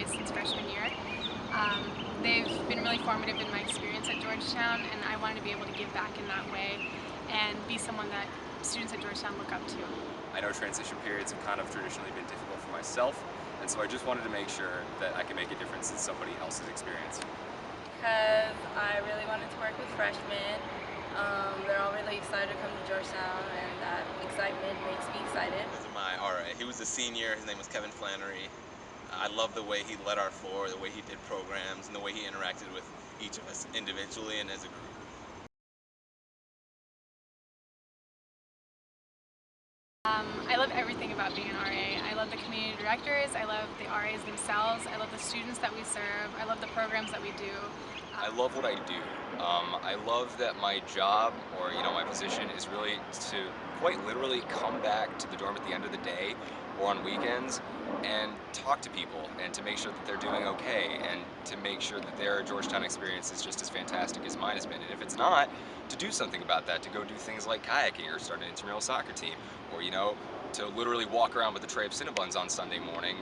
RAs since freshman year. They've been really formative in my experience at Georgetown, and I wanted to be able to give back in that way and be someone that students at Georgetown look up to. I know transition periods have kind of traditionally been difficult for myself, and so I just wanted to make sure that I can make a difference in somebody else's experience. Because I really wanted to work with freshmen. They're all really excited to come to Georgetown, and that excitement makes me excited. This is my RA. He was a senior. His name was Kevin Flannery. I love the way he led our floor, the way he did programs, and the way he interacted with each of us individually and as a group. I love everything about being an RA. I love the community directors, I love the RAs themselves, I love the students that we serve, I love the programs that we do. I love what I do. I love that my job, or my position, is really to quite literally come back to the dorm at the end of the day or on weekends and talk to people and to make sure that they're doing okay and to make sure that their Georgetown experience is just as fantastic as mine has been. And if it's not, to do something about that, to go do things like kayaking or start an intramural soccer team, or to literally walk around with a tray of Cinnabons on Sunday morning,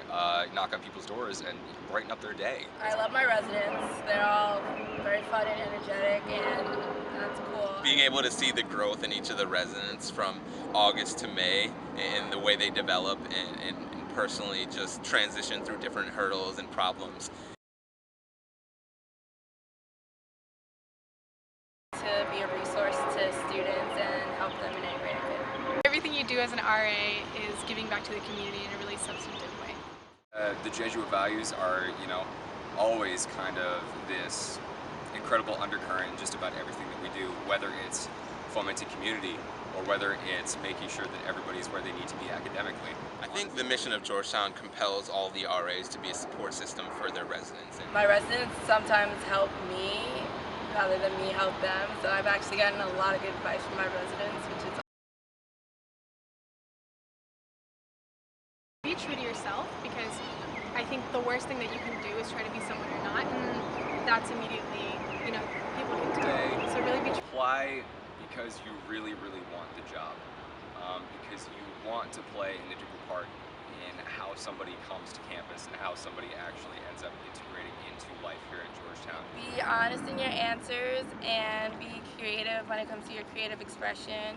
knock on people's doors and brighten up their day. I love my residents. They're all very fun and energetic, and that's cool. Being able to see the growth in each of the residents from August to May and the way they develop and personally just transition through different hurdles and problems. To be a resource to students and help them in any way I can. Everything you do as an RA is giving back to the community in a really substantive way. The Jesuit values are, always kind of this incredible undercurrent in just about everything that we do, whether it's fomenting community or whether it's making sure that everybody's where they need to be academically. I think the mission of Georgetown compels all the RAs to be a support system for their residents. My residents sometimes help me rather than me help them, so I've actually gotten a lot of good advice from my residents, which is Be true to yourself, because I think the worst thing that you can do is try to be someone you're not, and that's immediately, people can tell. So really be true. Apply because you really, really want the job, because you want to play an integral part in how somebody comes to campus and how somebody actually ends up integrating into life here at Georgetown. be honest in your answers and be creative when it comes to your creative expression,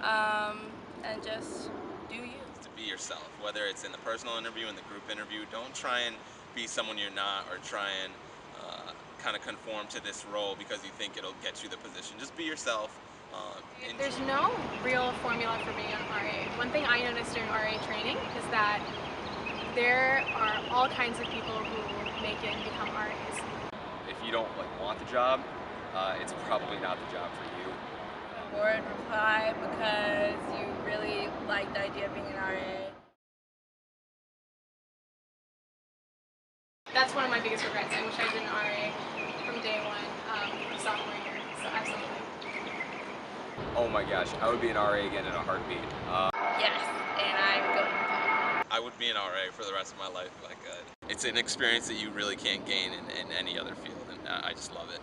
and just do you. To be yourself, whether it's in the personal interview, in the group interview. Don't try and be someone you're not, or try and kind of conform to this role because you think it'll get you the position. Just be yourself. There's no real formula for being an RA. One thing I noticed during RA training is that there are all kinds of people who make it and become RAs. If you don't want the job, it's probably not the job for you. Board reply because you really like the idea of being an RA. That's one of my biggest regrets. I wish I'd been an RA from day one, sophomore year. So absolutely. Oh my gosh, I would be an RA again in a heartbeat. Yes, and I'm going to. I would be an RA for the rest of my life if I could. It's an experience that you really can't gain in any other field, and I just love it.